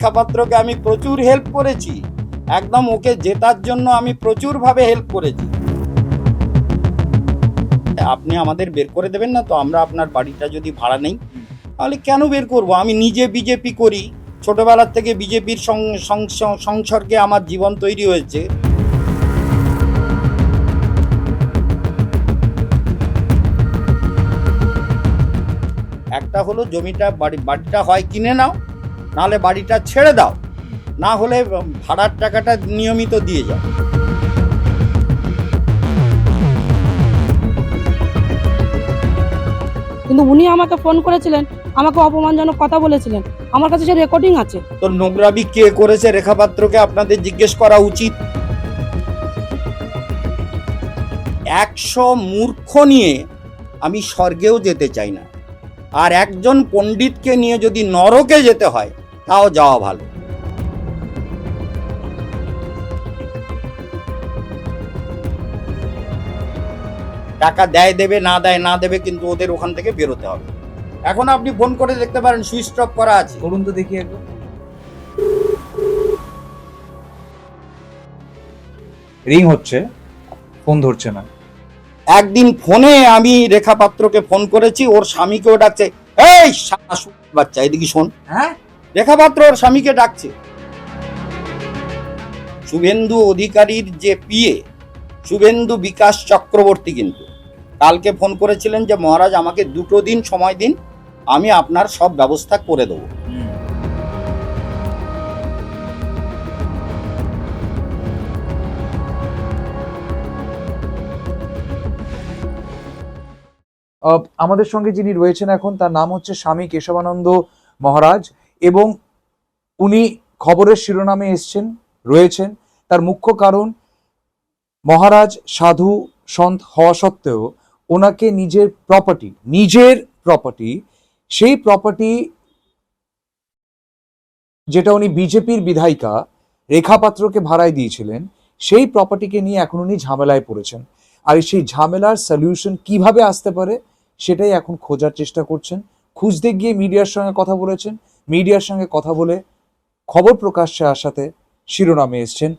রেখাপাত্রকে আমি প্রচুর হেল্প করেছি, একদম ওকে জেতার জন্য আমি প্রচুরভাবে হেল্প করেছি। আপনি আমাদের বের করে দেবেন না তো? আমরা আপনার বাড়িটা যদি ভাড়া নেই তাহলে কেন বের করব? আমি নিজে বিজেপি করি, ছোটবেলার থেকে বিজেপির সংসর্গে আমার জীবন তৈরি হয়েছে। একটা হলো জমিটা বাড়িটা হয় কিনে নাও, নাহলে বাড়িটা ছেড়ে দাও, না হলে ভাড়ার টাকাটা নিয়মিত দিয়ে যাও। কিন্তু উনি আমাকে ফোন করেছিলেন, আমাকে অপমানজনক কথা বলেছিলেন, আমার কাছে সে রেকর্ডিং আছে। তো নোংরামি কে করেছে রেখাপাত্রকে আপনাদের জিজ্ঞেস করা উচিত। 100 মূর্খ নিয়ে আমি স্বর্গেও যেতে চাই না, আর একজন পণ্ডিতকে নিয়ে যদি নরকে যেতে হয় তাও যাওয়া ভালো। টাকা দেয় দেবে, না দেয় না দেবে, কিন্তু ওদের ওখান থেকে বেরোতে হবে। এখন আপনি ফোন করে দেখতে পারেন, সুইচ অফ করা আছে। করুন তো দেখি একবার। রিং হচ্ছে, ফোন ধরছে না। একদিন ফোনে আমি রেখাপাত্রকে ফোন করেছি, ওর স্বামীকেও ডাকছে, এই বাচ্চা এদিকে শোন। হ্যাঁ, রেখাপাত্র ওর স্বামীকে ডাকছে। শুভেন্দু অধিকারীর যে পিএ শুভেন্দু বিকাশ চক্রবর্তী কিন্তু কালকে ফোন করেছিলেন যে মহারাজ আমাকে 2 দিন সময় দিন, আমি আপনার সব ব্যবস্থা করে দেবো। আমাদের সঙ্গে যিনি রয়েছেন এখন, তার নাম হচ্ছে স্বামী কেশবানন্দ মহারাজ, এবং উনি খবরের শিরোনামে রয়েছেন। তার মুখ্য কারণ, মহারাজ সাধু সন্ত হওয়া সত্ত্বেও ওনাকে নিজের প্রপার্টি সেই প্রপার্টি যেটা উনি বিজেপির বিধায়িকা রেখাপাত্রকে ভাড়ায় দিয়েছিলেন, সেই প্রপার্টিকে নিয়ে এখন উনি ঝামেলায় পড়েছেন। আর সেই ঝামেলার সলিউশন কিভাবে আসতে পারে সেটাই এখন খোঁজার চেষ্টা করছেন। খুঁজতে গিয়ে মিডিয়ার সঙ্গে কথা বলেছেন, মিডিয়ার সঙ্গে কথা বলে খবর প্রকাশ্যে আসাতে শিরোনামে এসছেন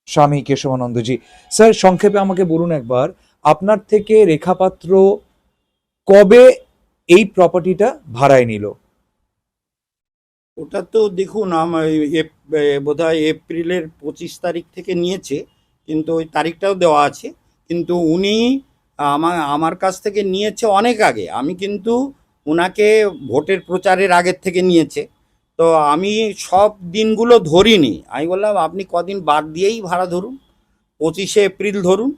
স্বামী কেশবানন্দজি। স্যার, সংক্ষেপে আমাকে বলুন একবার, আপনার থেকে রেখাপাত্র কবে এই প্রপার্টিটা ভাড়ায় নিল? ওটা তো দেখুন, বোধহয় এপ্রিলের 25 তারিখ থেকে নিয়েছে, কিন্তু ওই তারিখটাও দেওয়া আছে। কিন্তু উনি আমার কাছ থেকে নিয়েছে অনেক আগে। আমি কিন্তু ওনাকে ভোটের প্রচারের আগের থেকে নিয়েছে, তো আমি সব দিনগুলো ধরিনি। আমি বললাম আপনি কদিন বাদ দিয়েই ভাড়া ধরুন, 25শে এপ্রিল ধরুন।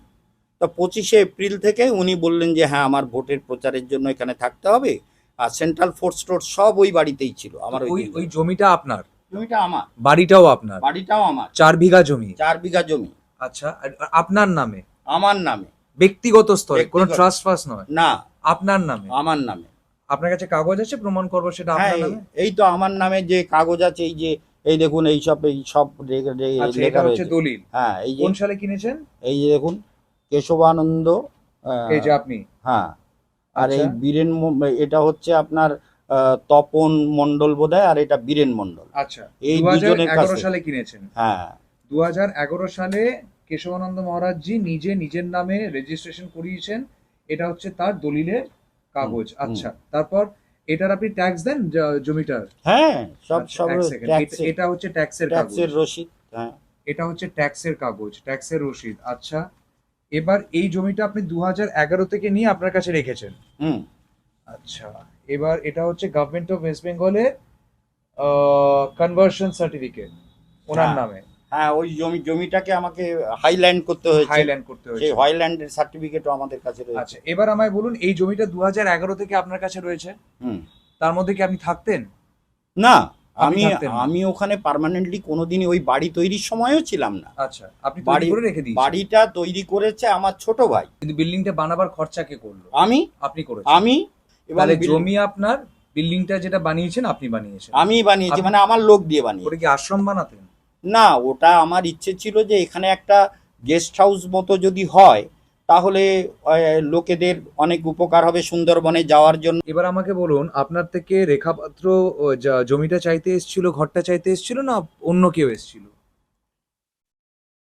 তো 25শে এপ্রিল থেকে উনি বললেন যে হ্যাঁ আমার ভোটের প্রচারের জন্য এখানে থাকতে হবে, আর সেন্ট্রাল ফোর্স স্টোর সব ওই বাড়িতেই ছিল। আমার ওই জমিটা আপনার? জমিটা আমার। বাড়িটাও আপনার? বাড়িটাও আমার। 4 বিঘা জমি? 4 বিঘা জমি। আচ্ছা, আর আপনার নামে? আমার নামে। ব্যক্তিগত স্তরে, কোনো ট্রাস্ট ফাস্ট নয়? না, আপনার নামে? আমার নামে। আপনার কাছে কাগজ আছে প্রমাণ করবো সেটা হ্যাঁ, আপনার নামে? এই তো আমার নামে যে কাগজ আছে, এই যে এই দেখুন, এই সব আচ্ছা, এটা লেখা হচ্ছে রয়েছে। দলিল? হ্যাঁ, এই যে কোন সালে কিনেছেন? এই যে দেখুন, কেশবানন্দ, এই যে আপনি? হ্যাঁ। আর আচ্ছা। এই এটা হচ্ছে আপনার তপন মণ্ডল বোধহয়, আর এটা বীরেন মণ্ডল। আচ্ছা, এই 2011 দুজনের কাছে। সালে কিনেছেন? হ্যাঁ, 2011 সালে কেশবানন্দ মহারাজজি নিজের নামে রেজিস্ট্রেশন করিয়েছেন। এটা হচ্ছে তার দলিলের কাগজ। আচ্ছা, তারপর এটার আপনি ট্যাক্স দেন জমিটার? হ্যাঁ, সব আচ্ছা, সব এক second, এটা হচ্ছে ট্যাক্সের কাগজ? ট্যাক্সের রসিদ। হ্যাঁ, এটা হচ্ছে ট্যাক্সের কাগজ, ট্যাক্সের রসিদ। আচ্ছা, এবার এই জমিটা আপনি 2011 থেকে নিয়ে আপনার কাছে রেখেছেন? হুম। আচ্ছা, এবার এটা হচ্ছে গভর্নমেন্ট অফ ওয়েস্ট বেঙ্গলের কনভার্সন সার্টিফিকেট ওনার হ্যাঁ। নামে? হ্যাঁ, ওই জমিটাকে আমাকে হাইল্যান্ড করতে হয়েছে। হাইল্যান্ড করতে সেই হয়েছে? হাইল্যান্ডের সার্টিফিকেটও আমাদের কাছে রয়েছে। আচ্ছা, এবার আমায় বলুন, এই জমিটা 2011 থেকে আপনার কাছে রয়েছে, হুম। তার মধ্যে কি আপনি থাকতেন? না, আপনি থাকতেন না? আমি ওখানে পার্মানেন্টলি কোনোদিনই ওই বাড়ি তৈরির সময়ও ছিলাম না। আচ্ছা, আপনি তৈরি করে রেখে দিয়েছেন? বাড়িটা তৈরি করেছে আমার ছোট ভাই। কিন্তু বিল্ডিংটা বানাবার খরচা কে করলো? আপনি করেছেন? আমি। এবং তাহলে জমি আপনার, বিল্ডিংটা যেটা বানিয়েছেন আপনি বানিয়েছেন? আমি বানিয়েছি, মানে আমার লোক দিয়ে বানিয়েছি। ওটা কি আশ্রম বানাতেন? না, ওটা আমার ইচ্ছে ছিল যে এখানে একটা গেস্ট হাউস মতো যদি হয় তাহলে লোকেদের অনেক উপকার হবে সুন্দরবনে যাওয়ার জন্য। এবার আমাকে বলুন, আপনার থেকে রেখাপাত্র জমিটা চাইতে এসেছিল, ঘরটা চাইতে এসেছিল, না অন্য কেউ এসেছিল?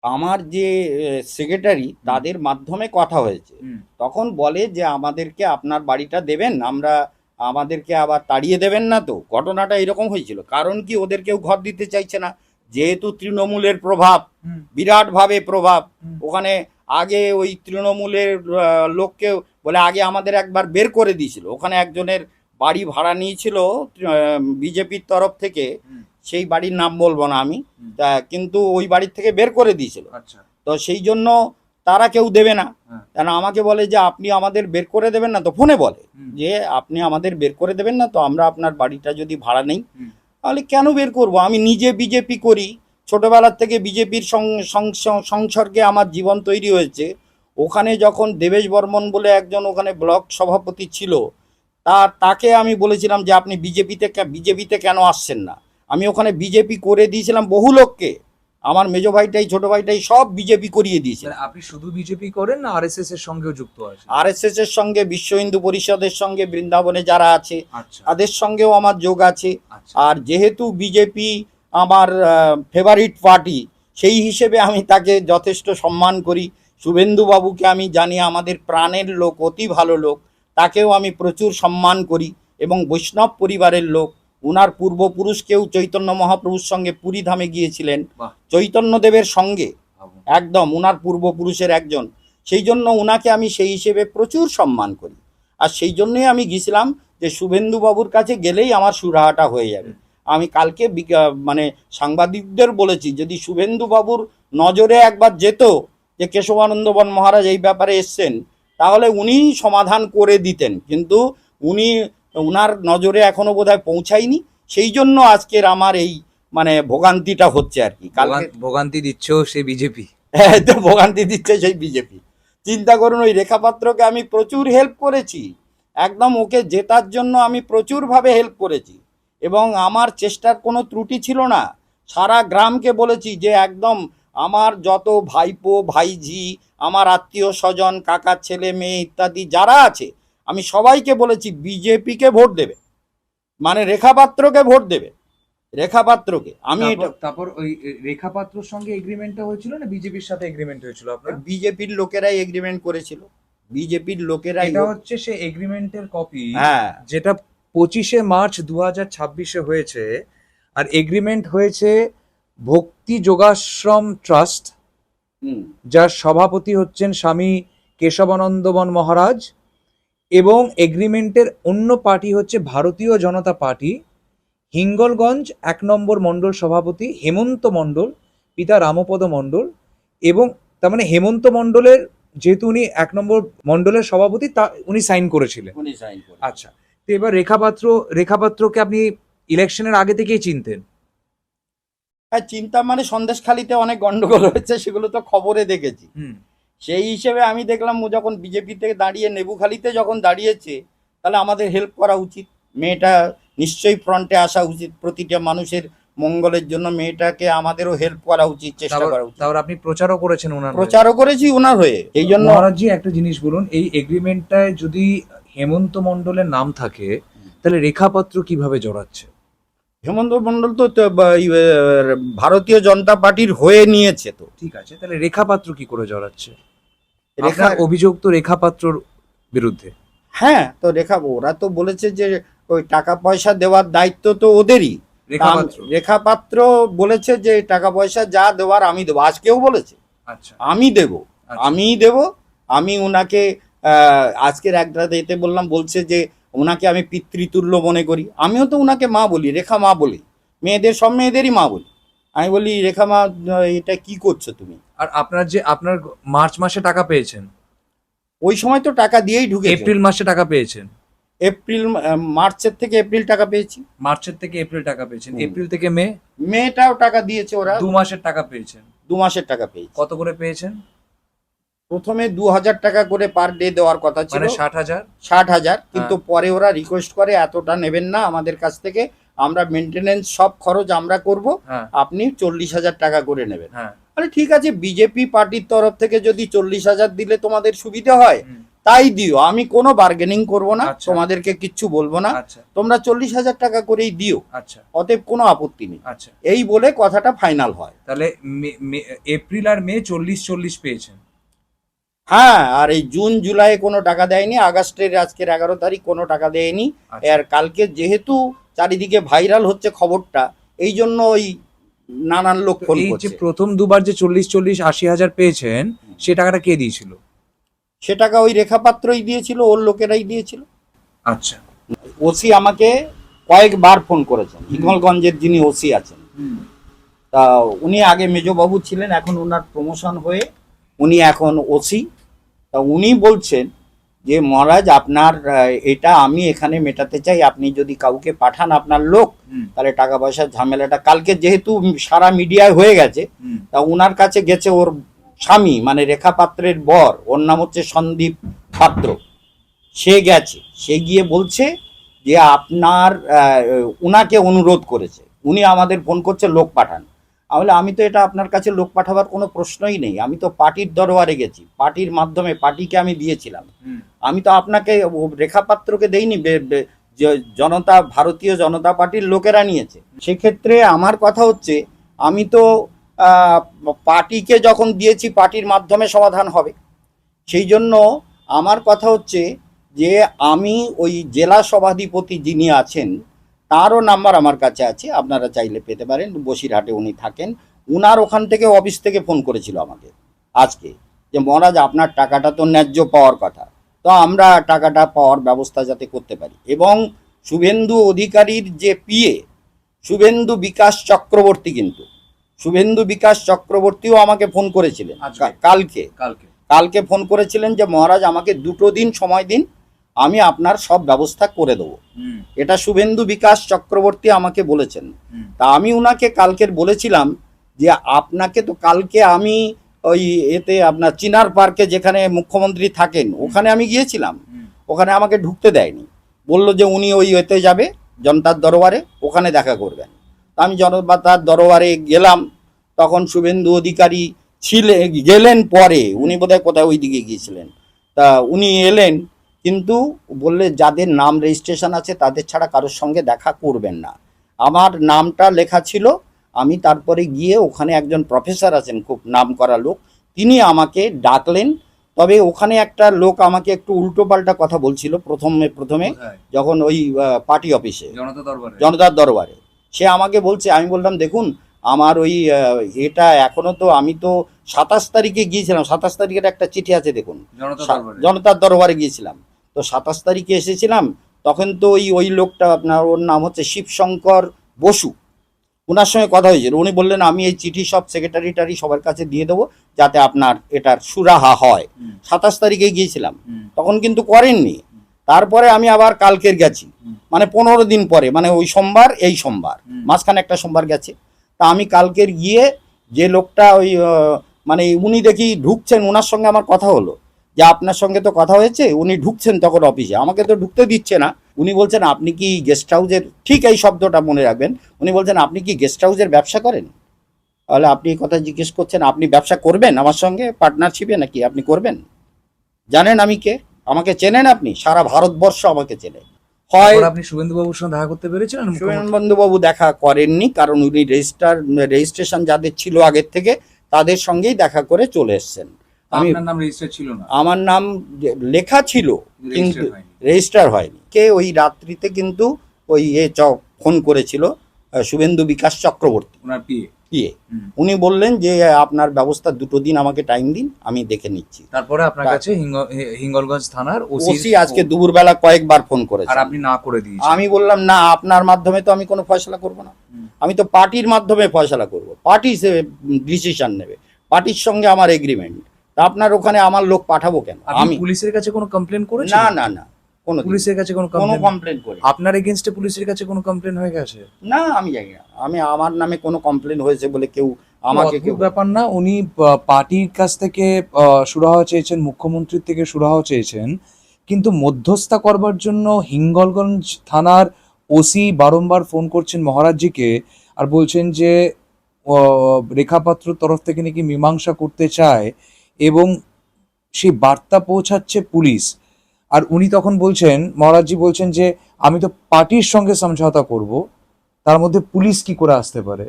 আমার যে সেক্রেটারি তাদের মাধ্যমে কথা হয়েছে, তখন বলে যে আমাদেরকে আপনার বাড়িটা দেবেন, আমাদেরকে আবার তাড়িয়ে দেবেন না। তো ঘটনাটা এরকম হয়েছিল, কারণ কি ওদের কেউ ঘর দিতে চাইছে না, যেহেতু তৃণমূলের প্রভাব বিরাটভাবে প্রভাব ওখানে। আগে ওই তৃণমূলের লোককে বলে আগে আমাদের একবার বের করে দিয়েছিল, ওখানে একজনের বাড়ি ভাড়া নিয়েছিল বিজেপির তরফ থেকে, সেই বাড়ির নাম বলবো না আমি, তা কিন্তু ওই বাড়ির থেকে বের করে দিয়েছিল। আচ্ছা। তো সেই জন্য তারা কেউ দেবে না, কেন আমাকে বলে যে আপনি আমাদের বের করে দেবেন না, তো ফোনে বলে যে আপনি আমাদের বের করে দেবেন না, তো আমরা আপনার বাড়িটা যদি ভাড়া নেই। তাহলে কেন বের করব, আমি নিজে বিজেপি করি, ছোটবেলার থেকে বিজেপির সংসর্গে আমার জীবন তৈরি হয়েছে। ওখানে যখন দেবেশ বর্মন বলে একজন ওখানে ব্লক সভাপতি ছিল, তাকে আমি বলেছিলাম যে আপনি বিজেপিতে কেন আসছেন না। আমি ওখানে বিজেপি করে দিয়েছিলাম বহু লোককে, আমার মেজো ভাইটাই ছোট ভাইটাই সব বিজেপি করিয়ে দিয়েছে। আপনি শুধু বিজেপি করেন না আরএসএস এর সঙ্গেও যুক্ত আছেন? আরএসএস এর সঙ্গে, বিশ্ব হিন্দু পরিষদের সঙ্গে, বৃন্দাবনে যারা আছে আচ্ছা। তাদের সঙ্গেও আমার যোগ আছে। আচ্ছা। আর যেহেতু বিজেপি আমার ফেভারিট পার্টি, সেই হিসেবে আমি তাকে যথেষ্ট সম্মান করি। শুভেন্দু বাবুকে আমি জানি আমাদের প্রাণের লোক, অতি ভালো লোক, তাকেও আমি প্রচুর সম্মান করি। এবং বৈষ্ণব পরিবারের লোক, উনার পূর্বপুরুষ কেউ চৈতন্য মহাপ্রভুর সঙ্গে পুরী ধামে গিয়েছিলেন, চৈতন্যদেবের সঙ্গে, একদম উনার পূর্বপুরুষের একজন। সেই জন্য উনাকে আমি সেই হিসেবে প্রচুর সম্মান করি। আর সেই জন্যই আমি গেছিলাম যে শুভেন্দু বাবুর কাছে গেলেই আমার সুরাহাটা হয়ে যাবে। আমি কালকে মানে সাংবাদিকদের বলেছি, যদি শুভেন্দু বাবুর নজরে একবার যেত যে কেশবানন্দ বন মহারাজ এই ব্যাপারে এসছেন, তাহলে উনি সমাধান করে দিতেন, কিন্তু উনার নজরে এখনো বোধহয় পৌঁছায়নি। সেই জন্য আজকের আমার এই মানে ভোগান্তিটা হচ্ছে আর কি। কালকে ভোগান্তি দিচ্ছ সে বিজেপি। হ্যাঁ, তো ভোগান্তি দিচ্ছে সেই বিজেপি। চিন্তা করুন, ওই রেখাপাত্রকে আমি প্রচুর হেল্প করেছি, একদম ওকে জেতার জন্য আমি প্রচুরভাবে হেল্প করেছি, এবং আমার চেষ্টার কোনো ত্রুটি ছিল না। সারা গ্রামকে বলেছি যে একদম আমার যত ভাইপো ভাইঝি, আমার আত্মীয় স্বজন, কাকার ছেলে মেয়ে ইত্যাদি যারা আছে, আমি সবাইকে বলেছি বিজেপিকে ভোট দেবে, মানে রেখাপাত্রকে ভোট দেবে, রেখাপাত্রকে। আমি এটা তারপর ওই রেখাপাত্রর সঙ্গে এগ্রিমেন্টটা হয়েছিল না বিজেপির সাথে এগ্রিমেন্ট হয়েছিল আপনার? বিজেপির লোকেরাই এগ্রিমেন্ট করেছিল, বিজেপির লোকেরাই। এটা হচ্ছে সে এগ্রিমেন্টের কপি, হ্যাঁ, যেটা 25শে মার্চ 2026-এ হয়েছে। আর এগ্রিমেন্ট হয়েছে ভক্তি যোগাশ্রম ট্রাস্ট, যার সভাপতি হচ্ছেন স্বামী কেশবানন্দ বন মহারাজ, এবং এগ্রিমেন্টের অন্য পার্টি হচ্ছে ভারতীয় জনতা পার্টি, হিঙ্গলগঞ্জ 1 নম্বর মণ্ডল সভাপতি হেমন্ত মণ্ডল, পিতা রামপদ মণ্ডল। এবং তার মানে হেমন্ত মণ্ডলের, যেহেতু উনি 1 নম্বর মণ্ডলের সভাপতি, তা উনি সাইন করেছিলেন। আচ্ছা, তো এবার রেখাপাত্রকে আপনি ইলেকশনের আগে থেকেই চিনতেন? হ্যাঁ, চিন্তা মানে সন্দেশখালিতে অনেক গন্ডগোল হয়েছে, সেগুলো তো খবরে দেখেছি। সেই হিসেবে আমি দেখলাম ও যখন বিজেপিতে দাঁড়িয়ে নেবুখালিতে যখন দাঁড়িয়েছে, তাহলে আমাদের হেল্প করা উচিত। মেয়েটা নিশ্চয়ই ফ্রন্টে আসা উচিত, প্রতিটা মানুষের মঙ্গলের জন্য মেয়েটাকে আমাদেরও হেল্প করা উচিত, চেষ্টা করা উচিত। তারপর আপনি প্রচারও করেছেন ওনার হয়ে? প্রচারও করেছি ওনার হয়ে। এই জন্য মহারাজজি একটা জিনিস বলুন, এই এগ্রিমেন্টটায় যদি হেমন্ত মণ্ডলের নাম থাকে, তাহলে রেখাপাত্র কিভাবে জড়াচ্ছে? হেমন্ত মণ্ডল তো ভারতীয় জনতা পার্টির হয়ে নিয়েছে। তো ঠিক আছে, তাহলে রেখাপাত্র কি করে জড়াচ্ছে? রেখা অভিযোগ তো রেখাপাত্রর বিরুদ্ধে। হ্যাঁ, তো ওরা তো বলেছে যে ওই টাকা পয়সা দেওয়ার দায়িত্ব তো ওদেরই। রেখাপাত্র বলেছে যে টাকা পয়সা যা দেওয়ার আমি দেবো, আজকেও বলেছে। আচ্ছা, আমি দেব। আমি ওনাকে আজকের একটা এতে বলছে যে ওনাকে আমি পিতৃতুল্য মনে করি। আমিও তো ওনাকে মা বলি, রেখা মা বলি, মেয়েদের সব মেয়েদেরই মা বলি। আমি বলি রেখা মা, এটা কি করছো তুমি? আর আপনার মার্চ মাসে টাকা পেয়েছেন? ওই সময় তো টাকা দিয়েই ঢুকে। এপ্রিল মাসে টাকা পেয়েছেন? মার্চের থেকে এপ্রিল টাকা পেয়েছি। মার্চের থেকে এপ্রিল টাকা পেয়েছেন। এপ্রিল থেকে মেটাও টাকা দিয়েছে ওরা। 2 মাসের টাকা পেয়েছেন? 2 মাসের টাকা পেয়েছি। কত করে পেয়েছেন? প্রথমে 2000 টাকা করে পার ডে দেওয়ার কথা ছিল, মানে 60,000। 60,000, কিন্তু পরে ওরা রিকোয়েস্ট করে এতটা নেবেন না আমাদের কাছ থেকে, আমরা মেনটেনেন্স সব খরচ আমরা করব, আপনি 40,000 টাকা করে নেবেন। আরে ঠিক আছে, বিজেপি পার্টির তরফ থেকে যদি 40,000 দিলে তোমাদের সুবিধা হয় তাই দিও, আমি কোনো বার্গেনিং করব না, আচ্ছা। তোমাদেরকে কিচ্ছু বলবো না, আচ্ছা তোমরা 40,000 টাকা করেই দিও, আচ্ছা অতএব কোনো আপত্তি নেই। আচ্ছা, এই বলে কথাটা ফাইনাল হয়। তাহলে এপ্রিল আর মে 40 পেয়েছেন। হ্যাঁ, আর এই জুন জুলাই কোনো টাকা দেয়নি, আগস্টের আজকের 11 তারিখ কোনো টাকা দেয়নি। আচ্ছা। আর কালকে যেহেতু চারিদিকে ভাইরাল হচ্ছে খবরটা, এই জন্য ওই নানান লোক তো ফোন এই যে করছে। প্রথম দুবার যে 40-80 হাজার পেয়েছেন, সে টাকাটা কে দিয়েছিল? সে টাকা ওই রেখাপাত্রই দিয়েছিল, ওর লোকেরাই দিয়েছিল। আচ্ছা। ওসি আমাকে কয়েকবার ফোন করেছেন, হিঙ্গলগঞ্জের যিনি ওসি আছেন, তা উনি আগে মেজবাবু ছিলেন, এখন ওনার প্রমোশন হয়ে উনি এখন ওসি। তা উনি বলছেন যে মহারাজ আপনার এটা আমি এখানে মেটাতে চাই, আপনি যদি কাউকে পাঠান আপনার লোক, তাহলে টাকা পয়সার ঝামেলাটা, কালকে যেহেতু সারা মিডিয়ায় হয়ে গেছে, তা ওনার কাছে গেছে ওর স্বামী, মানে রেখা পাত্রের বর, ওর নাম হচ্ছে সন্দীপ পাত্র, সে গেছে, সে গিয়ে বলছে যে আপনার উনাকে অনুরোধ করেছে, উনি আমাদের ফোন করছে লোক পাঠান। তাহলে আমি তো এটা আপনার কাছে লোক পাঠাবার কোনো প্রশ্নই নেই, আমি তো পার্টির দরবারে গেছি, পার্টির মাধ্যমে পার্টিকে আমি দিয়েছিলাম, আমি তো আপনাকে রেখাপাত্রকে দেইনি, জনতা ভারতীয় জনতা পার্টির লোকেরা নিয়েছে। সেক্ষেত্রে আমার কথা হচ্ছে আমি তো পার্টিকে যখন দিয়েছি পার্টির মাধ্যমে সমাধান হবে, সেই জন্য আমার কথা হচ্ছে যে আমি ওই জেলা সভাধিপতি যিনি আছেন তারও নাম্বার আমার কাছে আছে, আপনারা চাইলে পেতে পারেন, বসিরহাটে উনি থাকেন, উনার ওখান থেকে অফিস থেকে ফোন করেছিল আমাকে আজকে যে মহারাজ আপনার টাকাটা তো ন্যায্য পাওয়ার কথা, তো আমরা টাকাটা পাওয়ার ব্যবস্থা যাতে করতে পারি। এবং শুভেন্দু অধিকারীর যে পিএ শুভেন্দু বিকাশ চক্রবর্তী, কিন্তু শুভেন্দু বিকাশ চক্রবর্তীও আমাকে ফোন করেছিলেন কালকে ফোন করেছিলেন যে মহারাজ আমাকে 2 দিন সময় দিন, আমি আপনার সব ব্যবস্থা করে দেবো। এটা শুভেন্দু বিকাশ চক্রবর্তী আমাকে বলেছেন। তা আমি উনাকে কালকের বলেছিলাম যে আপনাকে তো কালকে আমি ওই এতে আপনার চিনার পার্কে যেখানে মুখ্যমন্ত্রী থাকেন ওখানে আমি গিয়েছিলাম, ওখানে আমাকে ঢুকতে দেয়নি, বলল যে উনি ওই এতে যাবে জনতার দরবারে, ওখানে দেখা করবেন। তা আমি জনতার দরবারে গেলাম, তখন শুভেন্দু অধিকারী গেলেন, পরে উনি বোধহয় কোথায় ওই দিকে গিয়েছিলেন, তা উনি এলেন, কিন্তু বললে যাদের নাম রেজিস্ট্রেশন আছে তাদের ছাড়া কারোর সঙ্গে দেখা করবেন না। আমার নামটা লেখা ছিল, আমি তারপরে গিয়ে ওখানে একজন প্রফেসর আছেন খুব নাম করা লোক, তিনি আমাকে ডাকলেন। তবে ওখানে একটা লোক আমাকে একটু উল্টোপাল্টা কথা বলছিল প্রথমে যখন ওই পার্টি অফিসে জনতার দরবারে, সে আমাকে বলছে, আমি বললাম দেখুন আমার ওই এটা এখনো তো, আমি তো 27 তারিখে গিয়েছিলাম, 27 তারিখের একটা চিঠি আছে দেখুন, জনতার দরবারে গিয়েছিলাম, তো 27 তারিখে এসেছিলাম, তখন তো ওই লোকটা আপনার, ওর নাম হচ্ছে শিবশঙ্কর বসু, ওনার সঙ্গে কথা হয়েছিল, উনি বললেন আমি এই চিঠি সব সেক্রেটারি সবার কাছে দিয়ে দেবো যাতে আপনার এটার সুরাহা হয়। 27 তারিখে গিয়েছিলাম, তখন কিন্তু করেননি। তারপরে আমি আবার কালকের গেছি, মানে 15 দিন পরে, মানে ওই সোমবার এই সোমবার, মাঝখানে একটা সোমবার গেছে। তা আমি কালকের গিয়ে যে লোকটা ওই মানে উনি দেখি ঢুকছেন, ওনার সঙ্গে আমার কথা হলো যে আপনার সঙ্গে তো কথা হয়েছে, উনি ঢুকছেন তখন অফিসে, আমাকে তো ঢুকতে দিচ্ছে না। উনি বলছেন আপনি কি গেস্ট হাউসের, ঠিক এই শব্দটা মনে রাখবেন, উনি বলছেন আপনি কি গেস্ট হাউসের ব্যবসা করেন? তাহলে আপনি এই কথা জিজ্ঞেস করছেন, আপনি ব্যবসা করবেন আমার সঙ্গে পার্টনারশিপে নাকি আপনি করবেন? জানেন আমি কে? আমাকে চেনেন আপনি? সারা ভারতবর্ষ আমাকে চেনে। হয় আপনি শুভেন্দু বাবুর সঙ্গে দেখা করতে পেরেছিলেন? শুভেন্দু বাবু দেখা করেননি, কারণ উনি রেজিস্ট্রেশন যাদের ছিল আগের থেকে তাদের সঙ্গেই দেখা করে চলে এসছেন। আপনার নাম রেজিস্টার ছিল না? আমার নাম লেখা ছিল কিন্তু রেজিস্টার হয়নি। কে ওই রাত্রিতে কিন্তু ওই ফোন করেছিল শুভেন্দু বিকাশ চক্রবর্তী, ওনার পিএ। উনি বললেন যে আপনার ব্যবস্থা 2 দিন আমাকে টাইম দিন, আমি দেখে নিচ্ছি। তারপরে আপনার কাছে হিঙ্গলগঞ্জ থানার ওসি আজকে দুপুরবেলা কয়েকবার ফোন করেছে, আর আপনি না করে দিয়েছেন। আমি বললাম না, আপনার মাধ্যমে তো আমি কোনো ফয়সালা করব না, আমি তো পার্টির মাধ্যমে ফয়সালা করব, পার্টি ডিসিশন নেবে, পার্টির সঙ্গে আমার এগ্রিমেন্ট। তা আপনার ওখানে আমার লোক পাঠাবো কেন? আমি পুলিশের কাছে কোনো কমপ্লেন করেছি? না কোনো পুলিশের কাছে কোনো কমপ্লেন করি। আপনার এগেইনস্টে পুলিশের কাছে কোনো কমপ্লেন হয়ে গেছে? না, আমি জানি না, আমি আমার নামে কোনো কমপ্লেন হয়েছে বলে কেউ আমাকে কেউ ব্যাপার না। উনি পার্টির কাছ থেকে সুরাহা চেয়েছেন, মুখ্যমন্ত্রীর থেকে সুরাহা চেয়েছেন, কিন্তু মধ্যস্থতা করবার জন্য হিঙ্গলগঞ্জ থানার ওসি বারংবার ফোন করছেন মহারাজজিকে আর বলছেন যে রেখাপাত্র তরফ থেকে নাকি মীমাংসা করতে চায় এবং সেই বার্তা পৌঁছাচ্ছে পুলিশ। আর উনি তখন বলছেন, মহারাজজি বলছেন যে আমি তো পার্টির সঙ্গে সমঝোতা করব, তার মধ্যে পুলিশ কি করে আসতে পারে?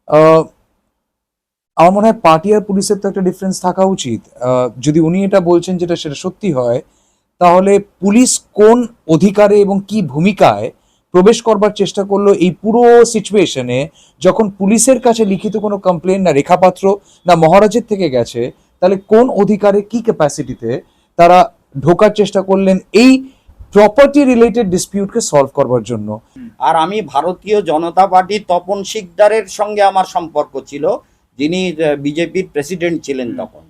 আহ, আমার মনে হয় পার্টি আর পুলিশের তো একটা ডিফারেন্স থাকা উচিত। যদি উনি এটা বলছেন যেটা সেটা সত্যি হয়, তাহলে পুলিশ কোন অধিকারে এবং কি ভূমিকায় প্রবেশ করবার চেষ্টা করলো এই পুরো সিচুয়েশনে, যখন পুলিশের কাছে লিখিত কোনো কমপ্লেন না রেখাপাত্র না মহারাজের থেকে গেছে, তাহলে কোন অধিকারে কি ক্যাপাসিটিতে তারা ঢোকার চেষ্টা করলেন এই প্রপার্টি রিলেটেড ডিসপিউটকে সলভ করবার জন্য? আর আমি ভারতীয় জনতা পার্টির তপন শিকদারের সঙ্গে আমার সম্পর্ক ছিল, যিনি বিজেপির প্রেসিডেন্ট ছিলেন তখন।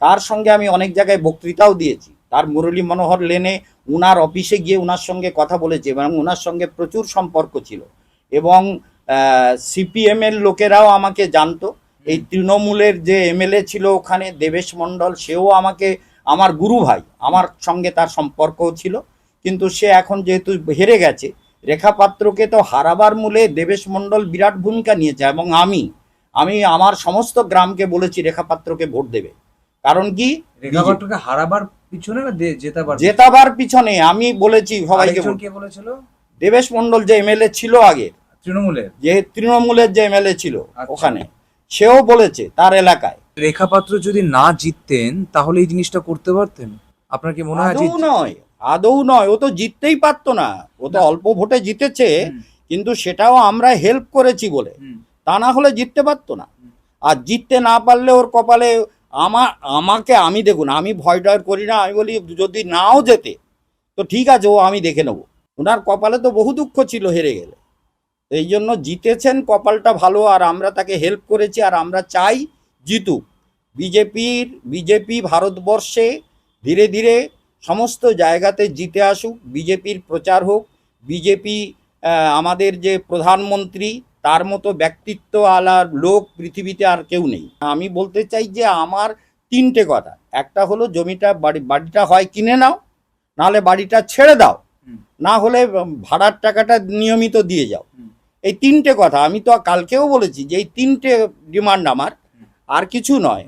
তার সঙ্গে আমি অনেক জায়গায় বক্তৃতাও দিয়েছি। তার মুরলী মনোহর লেনে উনার অফিসে গিয়ে উনার সঙ্গে কথা বলেছি এবং উনার সঙ্গে প্রচুর সম্পর্ক ছিল। এবং সিপিএমের লোকেরাও আমাকে জানতো। এই তৃণমূলের যে এমএলএ ছিল ওখানে দেবেশ মণ্ডল, সেও আমাকে, আমার গুরু ভাই, আমার সঙ্গে তার সম্পর্কও ছিল। কিন্তু সে এখন যেহেতু হেরে গেছে, রেখাপাত্রকে তো হারাবার মূলে দেবেশ মণ্ডল বিরাট ভূমিকা নিয়েছে। এবং আমি আমার সমস্ত গ্রামকে বলেছি রেখাপাত্রকে ভোট দেবে। কারণ কি, রেখাপাত্রকে হারাবার পিছনে না জেতাবার পিছনে আমি বলেছি সবাইকে। কে বলেছিল? দেবেশ মণ্ডল যে এমএলএ ছিল আগে, তৃণমূলের যে এমএলএ ছিল ওখানে, সেও বলেছে তার এলাকায়। রেখাপাত্র যদি না জিততেন তাহলে এই জিনিসটা করতে পারতেন? আপনার কি মনে হয়? আদৌ নয়, ও তো জিততেই পারতো না। ও তো অল্প ভোটে জিতেছে, কিন্তু সেটাও আমরা হেল্প করেছি বলে, তা না হলে জিততে পারতো না। আর জিততে না পারলে ওর কপালে আমি দেখুন, আমি ভয় ডয় করি না। আমি বলি যদি নাও যেতে তো ঠিক আছে, ও আমি দেখে নেবো। ওনার কপালে তো বহু দুঃখ ছিল হেরে গেলে। এই জন্য জিতেছেন, কপালটা ভালো, আর আমরা তাকে হেল্প করেছি। আর আমরা চাই জিতুক বিজেপি ভারতবর্ষে ধীরে ধীরে সমস্ত জায়গাতে জিতে আসুক, বিজেপির প্রচার হোক। বিজেপি আমাদের যে প্রধানমন্ত্রী, তার মতো ব্যক্তিত্ব আলা লোক পৃথিবীতে আর কেউ নেই। আমি বলতে চাই যে আমার তিনটে কথা। একটা হলো জমিটা বাড়িটা হয় কিনে নাও, নাহলে বাড়িটা ছেড়ে দাও, না হলে ভাড়ার টাকাটা নিয়মিত দিয়ে যাও। এই তিনটে কথা আমি তো কালকেও বলেছি যে এই তিনটে ডিমান্ড আমার, আর কিছু নয়।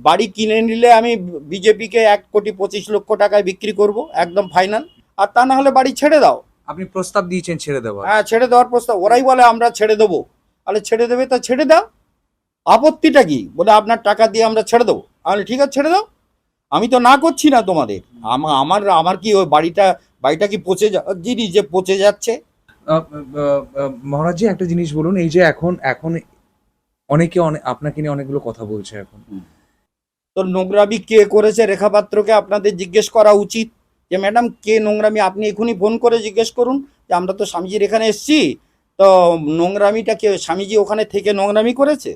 বাড়ি কিনে নিলে আমি বিজেপিকে 1,25,00,000 টাকায় বিক্রি করব, একদম ফাইনাল। আর তা না হলে বাড়ি ছেড়ে দাও। আপনি প্রস্তাব দিয়েছেন ছেড়ে দেওয়া? হ্যাঁ, ছেড়ে দেওয়ার প্রস্তাব। ওরাই বলে আমরা ছেড়ে দেবো, তাহলে ছেড়ে দেবে, তা ছেড়ে দাও। আপত্তিটা কি? বলে আপনার টাকা দিয়ে আমরা ছেড়ে দেবো। তাহলে ঠিক আছে, ছেড়ে দাও। আমি তো না করছি না তোমাদের। আমার কি ওই বাড়িটা কি পচে জিনিস যে পচে যাচ্ছে? মহারাজজি একটা জিনিস বলুন, এই যে এখন অনেকে আপনাকে নিয়ে অনেকগুলো কথা বলছে এখন, তো নোংরামি কে করেছে রেখাপাত্রকে আপনাদের জিজ্ঞেস করা উচিত যে ম্যাডাম কে নোংরামি। আপনি এখনই ফোন করে জিজ্ঞেস করুন যে আমরা তো স্বামীজির এখানে এসছি, তো নোংরামিটা কে, স্বামীজি ওখানে থেকে নোংরামি করেছে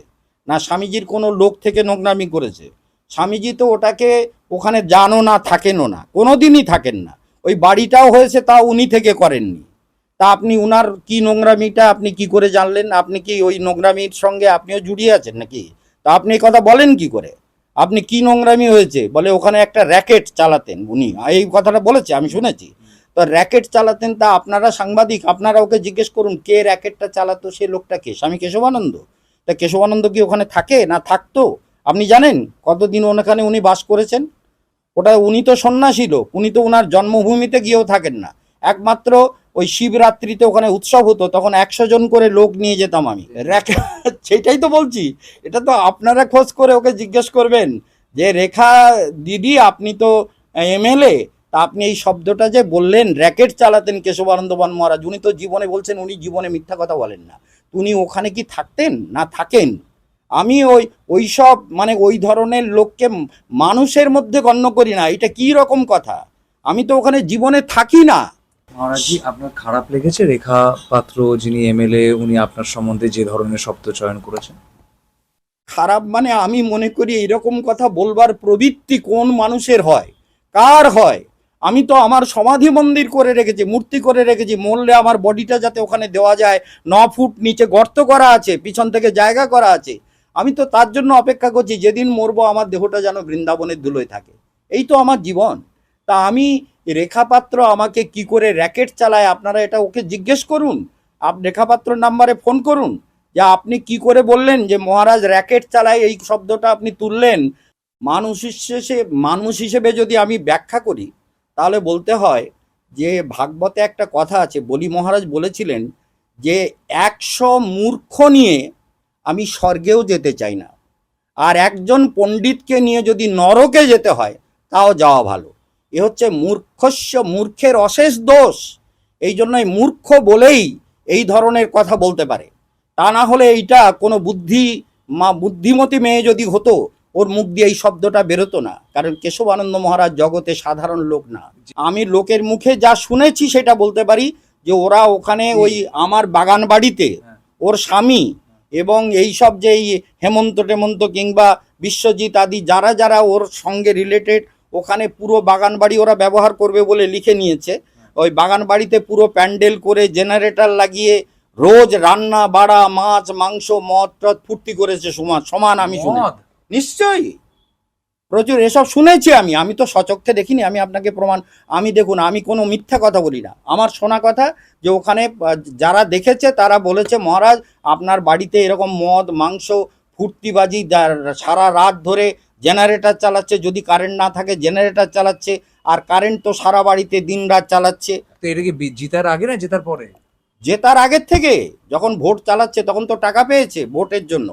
না স্বামীজির কোনো লোক থেকে নোংরামি করেছে? স্বামীজি তো ওটাকে ওখানে জানো না, থাকেনও না, কোনো দিনই থাকেন না। ওই বাড়িটাও হয়েছে তা উনি থেকে করেননি। তা আপনি উনার কি নোংরামিটা আপনি কি করে জানলেন? আপনি কি ওই নোংরামির সঙ্গে আপনিও জুড়িয়ে আছেন নাকি? তা আপনি এই কথা বলেন কি করে? আপনি কি নোংরামি হয়েছে? বলে ওখানে একটা র্যাকেট চালাতেন উনি, এই কথাটা বলেছে, আমি শুনেছি। তো র্যাকেট চালাতেন, তা আপনারা সাংবাদিক, আপনারা ওকে জিজ্ঞেস করুন কে র্যাকেটটা চালাতো, সে লোকটা কে? স্বামী কেশবানন্দ। তা কেশবানন্দ কি ওখানে থাকে না থাকতো? আপনি জানেন কতদিন ওখানে উনি বাস করেছেন? ওটা উনি তো সন্ন্যাসী লোক, উনি তো ওনার জন্মভূমিতে গিয়েও থাকেন না। একমাত্র ওই শিবরাত্রিতে ওখানে উৎসব হতো, তখন 100 জন করে লোক নিয়ে যেতাম আমি। সেটাই তো বলছি, এটা তো আপনারা খোঁজ করে ওকে জিজ্ঞেস করবেন যে রেখা দিদি আপনি তো এমএলএ, তা আপনি এই শব্দটা যে বললেন র্যাকেট চালাতেন কেশবানন্দ বন মহারাজ, উনি তো জীবনে বলছেন উনি জীবনে মিথ্যা কথা বলেন না। উনি ওখানে কি থাকতেন না থাকেন? আমি ওই সব মানে ওই ধরনের লোককে মানুষের মধ্যে গণ্য করি না। এটা কি রকম কথা? আমি তো ওখানে জীবনে থাকি না। মহারাজজি, আপনার খারাপ লেগেছে রেখা পাত্র যিনি এমএলএ উনি আপনার সম্বন্ধে যে ধরনের শব্দ চয়ন করেছেন? খারাপ মানে আমি মনে করি এইরকম কথা বলবার প্রবৃত্তি কোন মানুষের হয়, কার হয়? আমি তো আমার সমাধি মন্দির করে রেখেছি, মূর্তি করে রেখেছি, মরলে আমার বডিটা যাতে ওখানে দেওয়া যায়। 9 ফুট নিচে গর্ত করা আছে, পিছন থেকে জায়গা করা আছে। আমি তো তার জন্য অপেক্ষা করছি, যেদিন মরবো আমার দেহটা যেন বৃন্দাবনের ধুলোয় থাকে। এই তো আমার জীবন। তা আমি রেখাপাত্র আমাকে কি করে র্যাকেট চালায় আপনারা এটা ওকে জিজ্ঞেস করুন। রেখাপাত্র নাম্বারে ফোন করুন। যে আপনি কি করে বললেন যে মহারাজ র্যাকেট চালায়, এই শব্দটা আপনি তুললেন। মানুষ হিসেবে যদি আমি ব্যাখ্যা করি তাহলে বলতে হয় যে ভাগবতে একটা কথা আছে, বলি মহারাজ বলেছিলেন যে 100 মূর্খ নিয়ে আমি স্বর্গেও যেতে চাই না, আর একজন পণ্ডিতকে নিয়ে যদি নরকে যেতে হয় তাও যাওয়া ভালো। এ হচ্ছে মূর্খের অশেষ দোষ। এই জন্যই মূর্খ বলেই এই ধরনের কথা বলতে পারে। তা না হলে এইটা কোনো বুদ্ধিমতী মেয়ে যদি হতো ওর মুখ দিয়ে এই শব্দটা বেরোতো না, কারণ কেশবানন্দ মহারাজ জগতে সাধারণ লোক না। আমি লোকের মুখে যা শুনেছি সেটা বলতে পারি যে ওরা ওখানে ওই আমার বাগান বাড়িতে ওর স্বামী এবং এই সব যে এই হেমন্ত টেমন্ত কিংবা বিশ্বজিৎ আদি যারা যারা ওর সঙ্গে রিলেটেড, ওখানে পুরো বাগান বাড়ি ওরা ব্যবহার করবে বলে লিখে নিয়েছে। ওই বাগান বাড়িতে পুরো প্যান্ডেল করে জেনারেটর লাগিয়ে রোজ রান্না বাড়া, মাছ মাংস মদ টদ ফুর্তি করেছে সমান আমি শুনে। নিশ্চয়ই প্রচুর এসব শুনেছি আমি তো সচক্ষে দেখিনি, আমি আপনাকে প্রমাণ, আমি দেখুন আমি কোনো মিথ্যা কথা বলি না, আমার শোনা কথা যে ওখানে যারা দেখেছে তারা বলেছে মহারাজ আপনার বাড়িতে এরকম মদ মাংস ফুর্তিবাজি সারা রাত ধরে জেনারেটর চালাচ্ছে, যদি কারেন্ট না থাকে জেনারেটর চালাচ্ছে, আর কারেন্ট তো সারা বাড়িতে দিন রাত চালাচ্ছে। তো এটা কি জিতার আগে না জেতার পরে? জেতার আগের থেকে, যখন ভোট চালাচ্ছে তখন তো টাকা পেয়েছে ভোটের জন্য,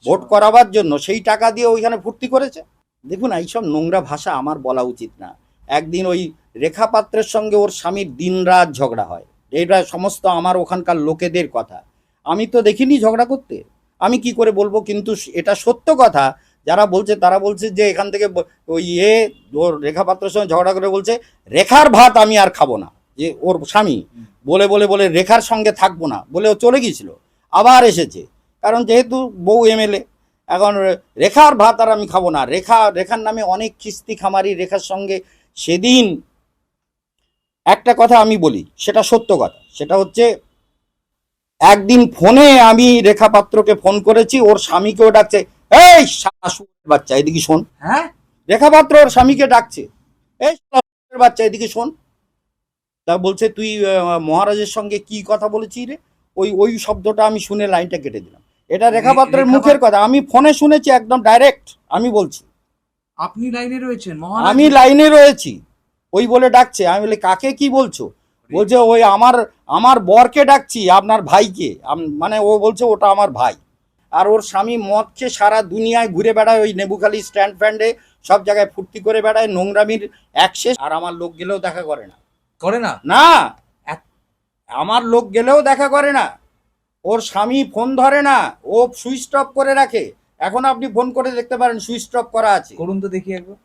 ভোট করাবার জন্য, সেই টাকা দিয়ে ওইখানে ফুর্তি করেছে। দেখুন এইসব নোংরা ভাষা আমার বলা উচিত না। একদিন ওই রেখা পাত্রের সঙ্গে ওর স্বামীর দিনরাত ঝগড়া হয়, এটা সমস্ত আমার ওখানকার লোকেদের কথা, আমি তো দেখিনি ঝগড়া করতে, আমি কি করে বলবো? কিন্তু এটা সত্য কথা। যারা বলছে তারা বলছে যে এখান থেকে ওই ওর রেখা পাত্রের সঙ্গে ঝগড়া করে বলছে রেখার ভাত আমি আর খাবো না, যে ওর স্বামী বলে বলে বলে রেখার সঙ্গে থাকবো না বলে ও চলে গিয়েছিল, আবার এসেছে, কারণ যেহেতু বউ এমএলএ, এখন রেখার ভাত আর আমি খাবো না। রেখার নামে অনেক কিস্তি খামারি রেখার সঙ্গে। সেদিন একটা কথা আমি বলি, সেটা সত্য কথা, সেটা হচ্ছে একদিন ফোনে আমি রেখা পাত্রকে ফোন করেছি, ওর স্বামীকেও ডাকছে, এই শাশুড়ির বাচ্চা এদিকে শোন। হ্যাঁ, রেখা পাত্র ওর স্বামীকে ডাকছে, এই শাশুড়ির বাচ্চা এদিকে শোন। তা বলছে তুই মহারাজের সঙ্গে কি কথা বলেছিস রে? ওই শব্দটা আমি শুনে লাইনটা কেটে দিলাম। এটা রেখা পাত্রের মুখের কথা, আমি ফোনে শুনেছি একদম ডাইরেক্ট, আমি বলছি। আপনি লাইনে রয়েছেন? আমি লাইনে রয়েছি, ওই বলে ডাকছে। আমি বলি কাকে কি বলছো? বলছে ওই আমার বরকে ডাকছি, আপনার ভাইকে। মানে ও বলছে ওটা আমার ভাই। আর ওর স্বামী মদ খেয়ে সারা দুনিয়ায় ঘুরে বেড়ায়, ওই নেবুখালি স্ট্যান্ড ফ্যান্ডে সব জায়গায় ফুর্তি করে বেড়ায়, নোংরামির অ্যাক্সেস। আর আমার লোক গেলেও দেখা করে না, করে না না আমার লোক গেলেও দেখা করে না। ওর স্বামী ফোন ধরে না, ও সুইচ অফ করে রাখে। এখন আপনি ফোন করে দেখতে পারেন সুইচ অফ করা আছে। করুন তো দেখি একবার।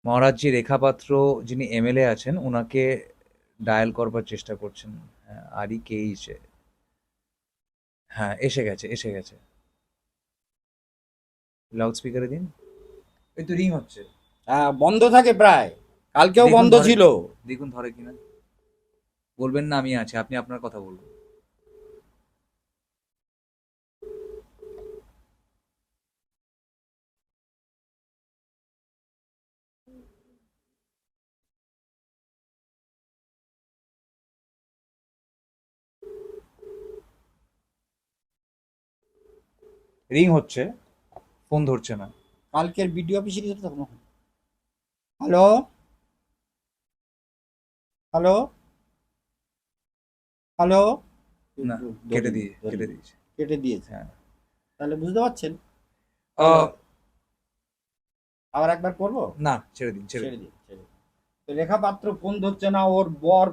মহারাজজি রেখা পাত্র যিনি এমএলএ আছেন ওনাকে ডায়াল করবার চেষ্টা করছেন। আরই কে এসে, হ্যাঁ এসে গেছে। লাউড স্পিকারে দিন। এই তো রিং হচ্ছে। হ্যাঁ, বন্ধ থাকে প্রায়, কালকেও দেখুন বন্ধ ধরে- ছিল। দেখুন ধরে কিনা। বলবেন না আমি আছি, আপনি আপনার কথা বলবেন। রিং হচ্ছে, ফোন ধরছে না। কালকের বিডিও অফিসে গেছে তখন। হ্যালো হ্যালো হ্যালো, না, কেটে দিয়েছে। কেটে দিয়েছে। হ্যাঁ। তাহলে বুঝতে পারছেন। আহ, আবার একবার করবো? না, ছেড়ে দিন। ছেড়ে দিন। তো রেখা পাত্র ফোন ধরছে না, ওর বর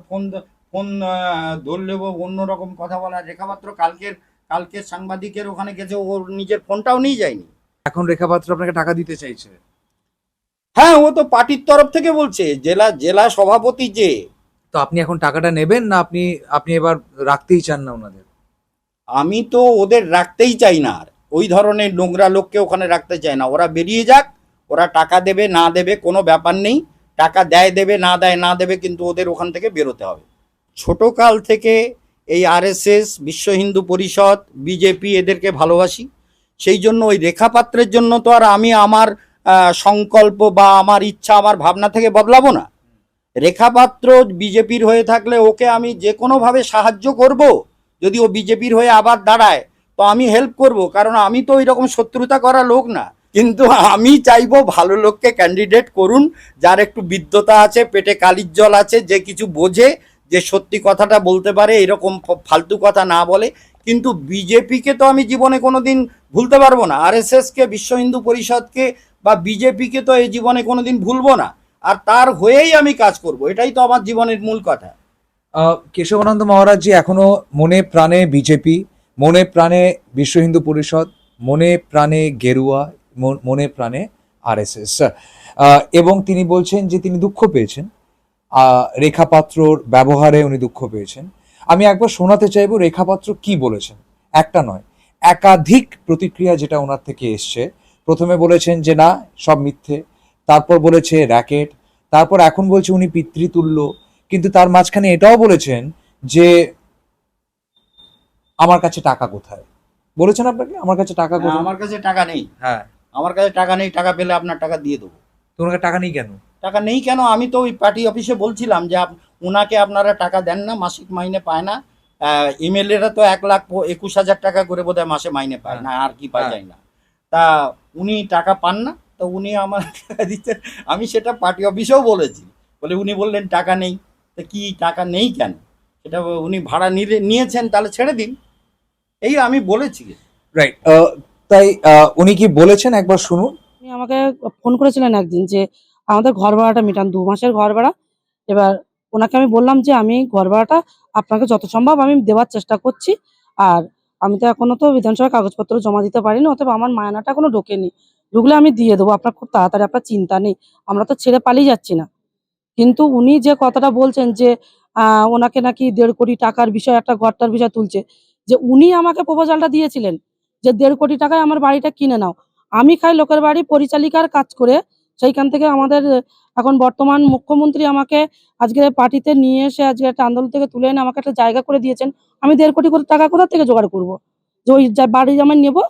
ফোন ধরলেও অন্যরকম কথা বলা। রেখা পাত্র কালকের সাংবাদিকের ওখানে গেছে, ওর নিজের ফোনটাও নিয়ে যায়নি। এখন রেখা পাত্র আপনাকে টাকা দিতে চাইছে? হ্যাঁ, ও তো পার্টির তরফ থেকে বলছে, জেলা সভাপতি যে। তো আপনি এখন টাকাটা নেবেন না আপনি এবার রাখতেই চান না ওনাদের? আমি তো ওদের রাখতেই চাই না, আর ওই ধরনের নোংরা লোককে ওখানে রাখতে চাই না। ওরা বেরিয়ে যাক, ওরা টাকা দেবে না দেবে কোনো ব্যাপার নেই, টাকা দেবে না দেবে, কিন্তু ওদের ওখান থেকে বেরোতে হবে। ছোটকাল থেকে এই আরএসএস, বিশ্ব হিন্দু পরিষদ, বিজেপি এদেরকে ভালোবাসি। সেই জন্য ওই রেখাপাত্রের জন্য তো আর আমি আমার সংকল্প বা আমার ইচ্ছা আমার ভাবনা থেকে বদলাবো না। রেখাপাত্র বিজেপির হয়ে থাকলে ওকে আমি যে কোনোভাবে সাহায্য করব, যদি ও বিজেপির হয়ে আবার দাঁড়ায় তো আমি হেল্প করব, কারণ আমি তো ওই রকম শত্রুতা করা লোক না। কিন্তু আমি চাইবো ভালো লোককে ক্যান্ডিডেট করুন, যার একটু বিদ্যতা আছে, পেটে কালির জল আছে, যে কিছু বোঝে, যে সত্যি কথাটা বলতে পারে, এরকম ফালতু কথা না বলে। কিন্তু বিজেপিকে তো আমি জীবনে কোনোদিন ভুলতে পারবো না, আরএসএসকে, বিশ্ব হিন্দু পরিষদকে বা বিজেপিকে তো এই জীবনে কোনোদিন ভুলবো না, আর তার হয়েই আমি কাজ করব, এটাই তো আমার জীবনের মূল কথা। কেশবানন্দ মহারাজজি এখনো মনে প্রাণে বিজেপি, মনে প্রাণে বিশ্ব হিন্দু পরিষদ, মনে প্রাণে গেরুয়া, মনে প্রাণে আরএসএস, এবং তিনি বলছেন যে তিনি দুঃখ পেয়েছেন রেখাপাত্রর ব্যবহারে, উনি দুঃখ পেয়েছেন। আমি একবার শোনাতে চাইবো রেখাপাত্র কি বলেছেন, একটা নয় একাধিক প্রতিক্রিয়া যেটা ওনার থেকে এসছে। প্রথমে বলেছেন যে না সব মিথ্যে, তারপর বলেছে র্যাকেট, তারপর এখন বলছে উনি পিতৃতুল্য, কিন্তু তার মাঝখানে এটাও বলেছেন যে আমার কাছে টাকা কোথায়। বলেছেন আপনাকে আমার কাছে টাকা কোথায়? আমার কাছে টাকা নেই। হ্যাঁ, আমার কাছে টাকা নেই, টাকা পেলে আপনার টাকা দিয়ে দেবো। তোমার কাছে টাকা নেই কেন? টাকা নেই কেন, আমি তো ওই পার্টি অফিসে বলছিলাম যে ওনাকে আপনারা টাকা দেন না, মাসিক মাইনে পায় না। এমএলএরা তো 1,21,000 টাকা করে বোধহয় মাসে মাইনে পায় না, আর কি পায় যায় না। তা উনি টাকা পান না, তো উনি আমার টাকা দিচ্ছেন। আমি সেটা পার্টি অফিসেও বলেছি, বলে উনি বললেন টাকা নেই। তা কি টাকা নেই কেন, সেটা উনি ভাড়া নিয়েছেন, তাহলে ছেড়ে দিন, এই আমি বলেছি। রাইট, তাই উনি কি বলেছেন একবার শুনুন। উনি আমাকে ফোন করেছিলেন একদিন যে আমাদের ঘর ভাড়াটা মেটান, 2 মাসের ঘর ভাড়া। এবার ওনাকে আমি বললাম যে আমি ঘর ভাড়াটা আপনাকে যত সম্ভব আমি দেওয়ার চেষ্টা করছি, আর আমি তো এখনো তো বিধানসভায় কাগজপত্র জমা দিতে পারিনি, অতএব আমার মায়নাটা এখনো ঢোকেনি, ঢুকলে আমি দিয়ে দেবো, আপনার খুব তাড়াতাড়ি, আপনার চিন্তা নেই, আমরা তো ছেড়ে পালিয়ে যাচ্ছি না। কিন্তু উনি যে কথাটা বলছেন যে ওনাকে নাকি 1.5 কোটি টাকার বিষয়, একটা ঘরটার বিষয় তুলছে, যে উনি আমাকে প্রপোজালটা দিয়েছিলেন যে 1.5 কোটি টাকায় আমার বাড়িটা কিনে নাও। আমি খাই লোকের বাড়ি পরিচালিকার কাজ করে, সেইখান থেকে আমাদের এখন বর্তমান মুখ্যমন্ত্রী আমাকে আজকে পার্টিতে নিয়ে এসে আজকে একটা আন্দোলন থেকে তুলে এনে আমাকে একটা জায়গা করে দিয়েছেন। আমি 1.5 কোটি করে টাকা কোথা থেকে জোগাড় করবো যে ওই বাড়ি আমি নেবো?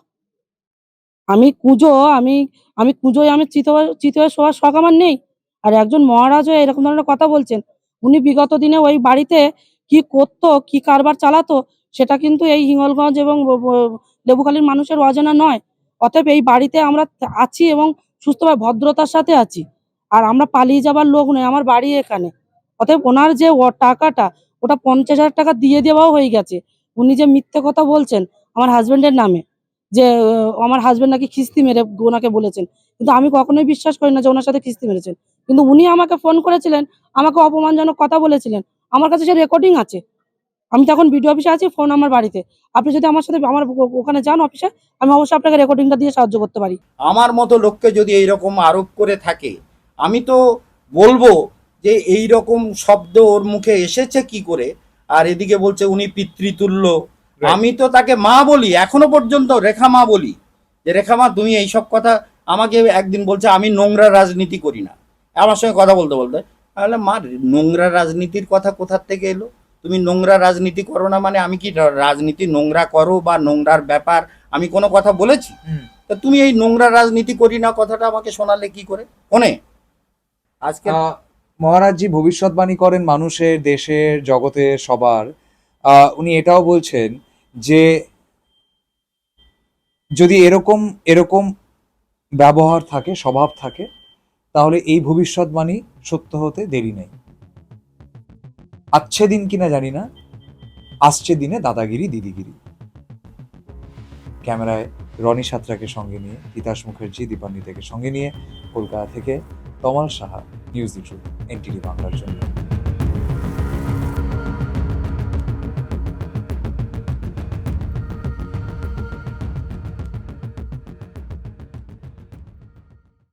আমি কুঁজো, আমি আমি কুঁজোয় আমি চিত হয়ে শোয়ার শখ আমার নেই। আর একজন মহারাজ হয়ে এরকম ধরনের কথা বলছেন। উনি বিগত দিনে ওই বাড়িতে কি করতো, কি কারবার চালাতো, সেটা কিন্তু এই হিঙ্গলগঞ্জ এবং লেবুখালীর মানুষের অজানা নয়। অতএব এই বাড়িতে আমরা আছি এবং সুস্থভাবে ভদ্রতার সাথে আছি। আর আমরা পালিয়ে যাবার লোক নই, আমার বাড়ি এখানে। অতএব ওনার যে টাকাটা, ওটা 50,000 টাকা দিয়ে দেওয়াও হয়ে গেছে। উনি যে মিথ্যে কথা বলছেন আমার হাসব্যান্ডের নামে, যে আমার হাসব্যান্ড নাকি খিস্তি মেরে ওনাকে বলেছেন। কিন্তু আমি কখনোই বিশ্বাস করি না যে ওনার সাথে খিস্তি মেরেছেন। কিন্তু উনি আমাকে ফোন করেছিলেন, আমাকে অপমানজনক কথা বলেছিলেন। আমার কাছে সে রেকর্ডিং আছে। আমি তখন বিডিও অফিসে আছি, ফোন আমার বাড়িতে। আপনি যদি আমার সাথে আমার ওখানে যান অফিসে, আমি অবশ্যই আপনাকে রেকর্ডিংটা দিয়ে সাহায্য করতে পারি। আমার মতো লোককে যদি এইরকম আরোপ করে থাকে, আমি তো বলবো যে এই রকম শব্দ ওর মুখে এসেছে কি করে। আর এদিকে বলছে উনি পিতৃতুল্য। আমি তো তাকে মা বলি, এখনো পর্যন্ত রেখা মা বলি, যে রেখা মা তুমি এইসব কথা। আমাকে একদিন বলছে আমি নোংরা রাজনীতি করি না, আমার সঙ্গে কথা বলতে বলতে। তাহলে মা, নোংরা রাজনীতির কথা কোথার থেকে এলো? তুমি নোংরা রাজনীতি করো না মানে আমি কি রাজনীতি নোংরা করো বা নোংরার ব্যাপার আমি কোনো কথা বলেছি? তা তুমি এই নোংরা রাজনীতি করি না কথাটা আমাকে শোনালে কি করে ফোনে? আজকে মহারাজজি ভবিষ্যৎবাণী করেন মানুষের, দেশের, জগতের, সবার। উনি এটাও বলছেন যে যদি এরকম এরকম ব্যবহার থাকে, স্বভাব থাকে, তাহলে এই ভবিষ্যৎবাণী সত্য হতে দেরি নেই। আচ্ছে দিন কিনা জানি না, আসছে দিনে দাদাগিরি দিদিগিরি। ক্যামেরায় রনি সাঁতরাকে সঙ্গে নিয়ে, তিতাস মুখার্জি, দীপান্বিতাকে সঙ্গে নিয়ে, কলকাতা থেকে Tamal Saha, news the truth, NTV বাংলার জন্য।